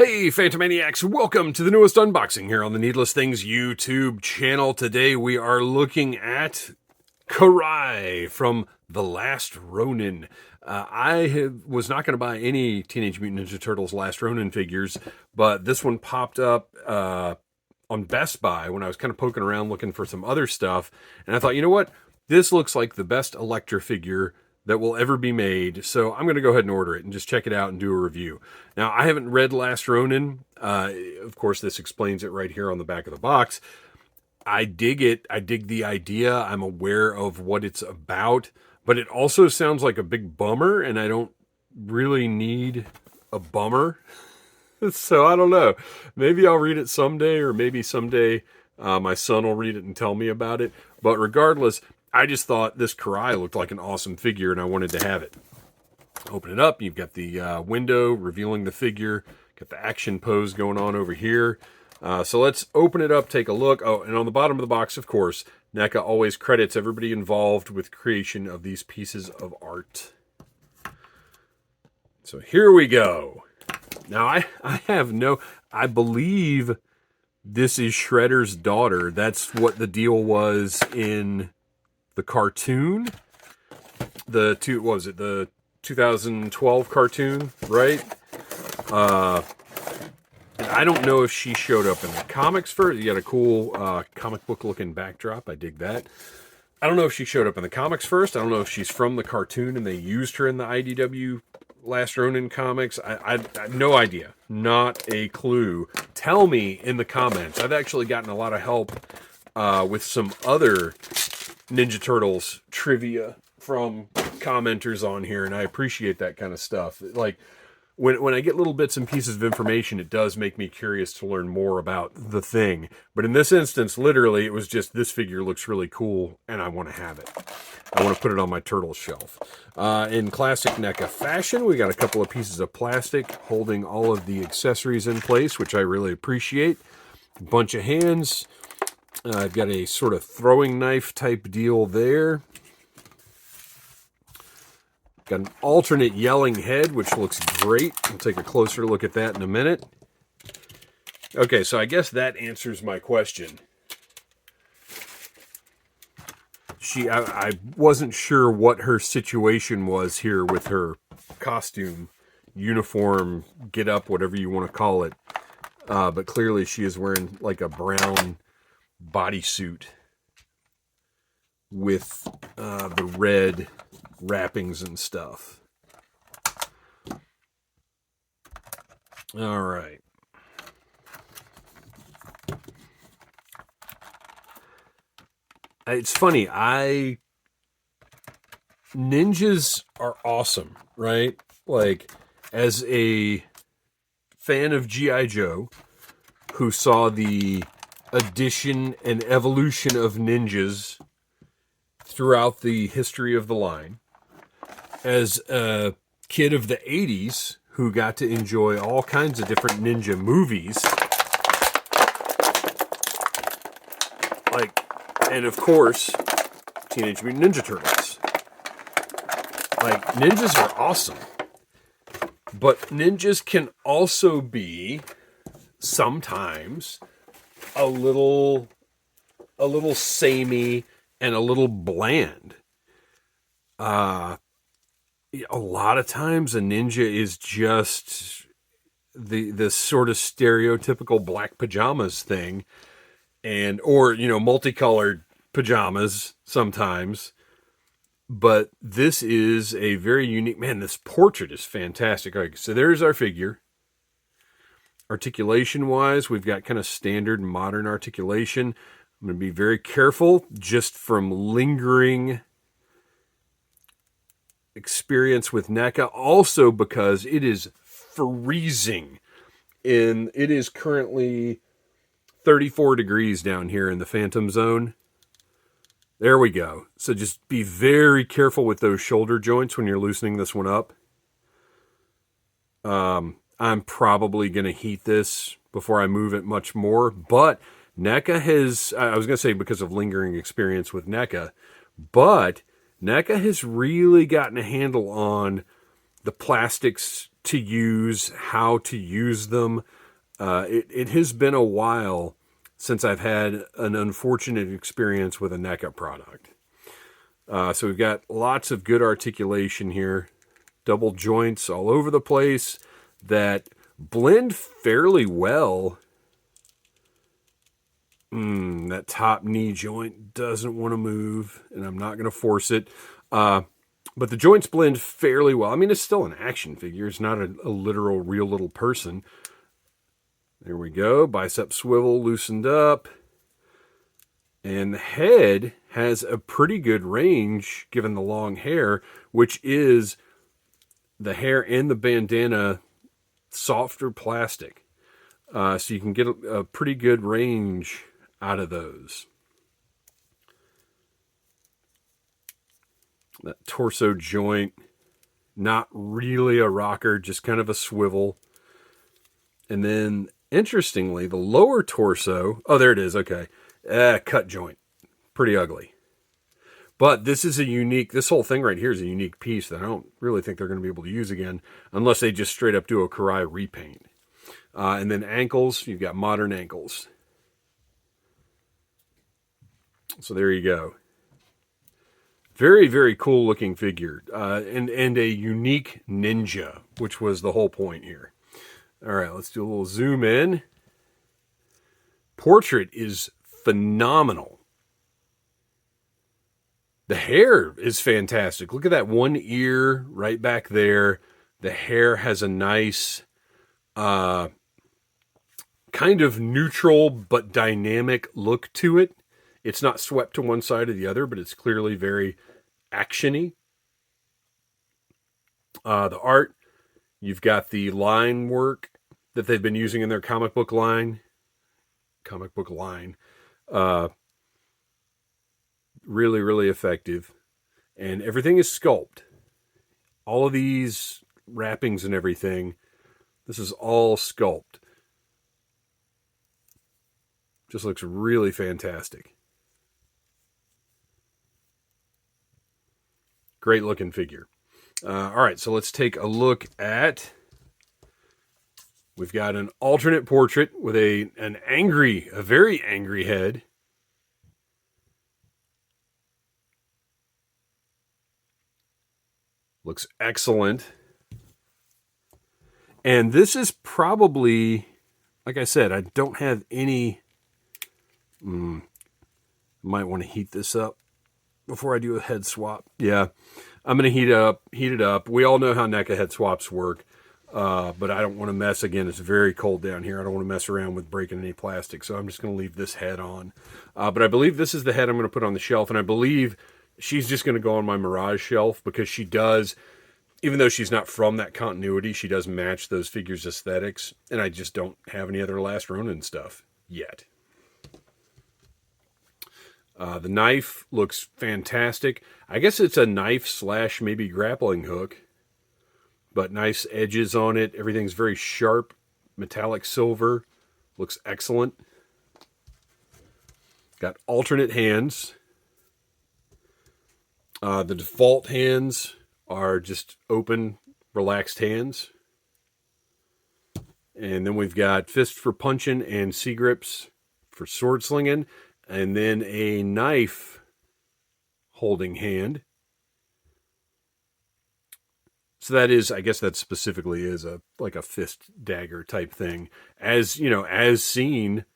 Hey Phantomaniacs, welcome to the newest unboxing here on the Needless Things YouTube channel. Today we are looking at Karai from The Last Ronin. Was not going to buy any Teenage Mutant Ninja Turtles Last Ronin figures, but this one popped up on Best Buy when I was kind of poking around looking for some other stuff, and I thought, you know what? This looks like the best Electra figure that will ever be made, so I'm going to go ahead and order it and just check it out and do a review. Now, I haven't read Last Ronin. Of course, this explains it right here on the back of the box. I dig it. I dig the idea. I'm aware of what it's about, but it also sounds like a big bummer, and I don't really need a bummer. So I don't know. Maybe I'll read it someday, or maybe someday my son will read it and tell me about it. But regardless, I just thought this Karai looked like an awesome figure, and I wanted to have it. Open it up. You've got the window revealing the figure. Got the action pose going on over here. So let's open it up, take a look. Oh, and on the bottom of the box, of course, NECA always credits everybody involved with creation of these pieces of art. So here we go. Now, I believe this is Shredder's daughter. That's what the deal was in the cartoon. The 2012 cartoon, right? I don't know if she showed up in the comics first. You got a cool comic book looking backdrop. I dig that. I don't know if she showed up in the comics first. I don't know if she's from the cartoon and they used her in the IDW Last Ronin comics. I have no idea. Not a clue. Tell me in the comments. I've actually gotten a lot of help with some other Ninja Turtles trivia from commenters on here, and I appreciate that kind of stuff. Like, when I get little bits and pieces of information, it does make me curious to learn more about the thing. But in this instance, literally, it was just, this figure looks really cool, and I want to have it. I want to put it on my Turtles shelf. In classic NECA fashion, we got a couple of pieces of plastic holding all of the accessories in place, which I really appreciate. A bunch of hands. I've got a sort of throwing knife type deal there. Got an alternate yelling head, which looks great. We'll take a closer look at that in a minute. Okay, so I guess that answers my question. I wasn't sure what her situation was here with her costume, uniform, get up, whatever you want to call it. But clearly she is wearing like a brown bodysuit with the red wrappings and stuff. All right. It's funny. Ninjas are awesome, right? Like, as a fan of G.I. Joe, who saw the addition and evolution of ninjas throughout the history of the line, as a kid of the 80s who got to enjoy all kinds of different ninja movies, like, and of course, Teenage Mutant Ninja Turtles. Like, ninjas are awesome, but ninjas can also be sometimes a little samey and a little bland. A lot of times a ninja is just the sort of stereotypical black pajamas thing, or multicolored pajamas sometimes. But this is a very unique, man, this portrait is fantastic. All right, so there's our figure. Articulation wise, we've got kind of standard modern articulation. I'm going to be very careful just from lingering experience with NECA. Also because it is freezing. It is currently 34 degrees down here in the Phantom Zone. There we go. So just be very careful with those shoulder joints when you're loosening this one up. I'm probably going to heat this before I move it much more. But NECA has, I was going to say because of lingering experience with NECA, but NECA has really gotten a handle on the plastics to use, how to use them. It has been a while since I've had an unfortunate experience with a NECA product. So we've got lots of good articulation here. Double joints all over the place that blend fairly well. That top knee joint doesn't want to move, and I'm not going to force it. But the joints blend fairly well. I mean, it's still an action figure. It's not a literal, real little person. There we go. Bicep swivel loosened up. And the head has a pretty good range given the long hair, which is the hair and the bandana softer plastic. So you can get a pretty good range out of those. That torso joint, not really a rocker, just kind of a swivel. And then, interestingly, the lower torso, oh, there it is, okay. Cut joint, pretty ugly. But this is this whole thing right here is a unique piece that I don't really think they're going to be able to use again unless they just straight up do a Karai repaint. And then ankles, you've got modern ankles. So there you go. Very, very cool looking figure. And a unique ninja, which was the whole point here. All right, let's do a little zoom in. Portrait is phenomenal. The hair is fantastic. Look at that one ear right back there. The hair has a nice kind of neutral but dynamic look to it. It's not swept to one side or the other, but it's clearly very action-y. The art, you've got the line work that they've been using in their comic book line. Really, really effective. And everything is sculpt. All of these wrappings and everything, this is all sculpt. Just looks really fantastic. Great looking figure. All right, so let's take a look at... We've got an alternate portrait with a very angry head. Looks excellent. And this is probably, like I said, I don't have any... might want to heat this up before I do a head swap. Yeah, I'm going to heat it up. We all know how NECA head swaps work. But I don't want to mess, again, it's very cold down here. I don't want to mess around with breaking any plastic, so I'm just going to leave this head on. But I believe this is the head I'm going to put on the shelf, and I believe she's just going to go on my Mirage shelf because she does, even though she's not from that continuity, she does match those figures' aesthetics, and I just don't have any other Last Ronin stuff yet. The knife looks fantastic. I guess it's a knife slash maybe grappling hook. But nice edges on it. Everything's very sharp. Metallic silver. Looks excellent. Got alternate hands. The default hands are just open, relaxed hands. And then we've got fist for punching and C-grips for sword slinging. And then a knife holding hand. So that is, I guess that specifically is like a fist dagger type thing, as you know, as seen,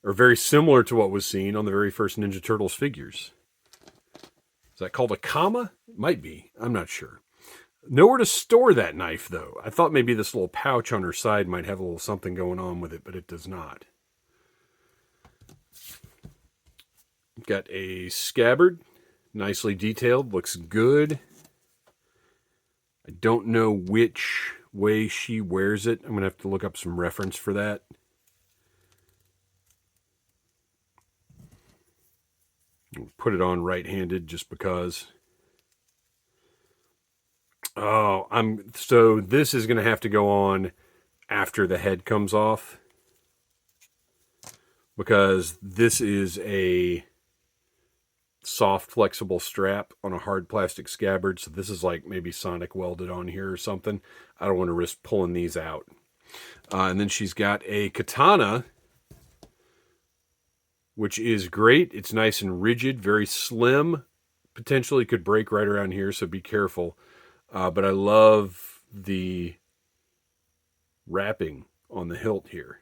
or very similar to what was seen on the very first Ninja Turtles figures. Is that called a comma? Might be. I'm not sure. Nowhere to store that knife, though. I thought maybe this little pouch on her side might have a little something going on with it, but it does not. Got a scabbard, nicely detailed, looks good. I don't know which way she wears it. I'm going to have to look up some reference for that. I'll put it on right-handed just because. Oh, so this is going to have to go on after the head comes off. Because this is a soft, flexible strap on a hard plastic scabbard. So this is like maybe sonic welded on here or something. I don't want to risk pulling these out. And then she's got a katana, which is great. It's nice and rigid, very slim. Potentially could break right around here, so be careful. But I love the wrapping on the hilt here.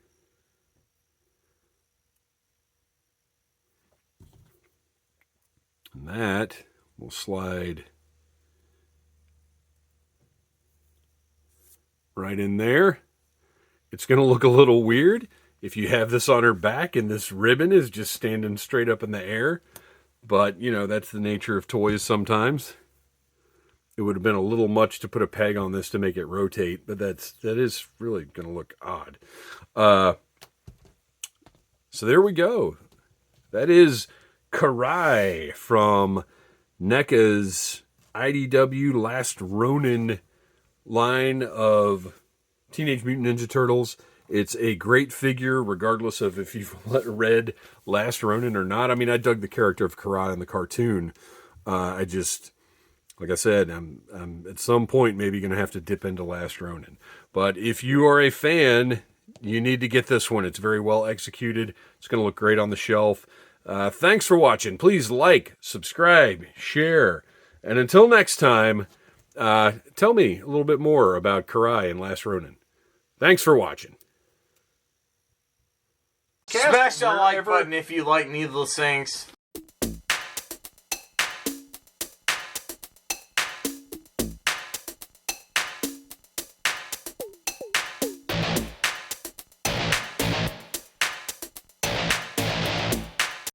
And that will slide right in there. It's going to look a little weird if you have this on her back and this ribbon is just standing straight up in the air. But, you know, that's the nature of toys sometimes. It would have been a little much to put a peg on this to make it rotate, but that is really going to look odd. So there we go. That is Karai from NECA's IDW Last Ronin line of Teenage Mutant Ninja Turtles. It's a great figure, regardless of if you've read Last Ronin or not. I mean, I dug the character of Karai in the cartoon. I just, like I said, I'm at some point maybe going to have to dip into Last Ronin. But if you are a fan, you need to get this one. It's very well executed. It's going to look great on the shelf. Thanks for watching. Please like, subscribe, share. And until next time, tell me a little bit more about Karai and Last Ronin. Thanks for watching. Smash that like button if you like Needless Things.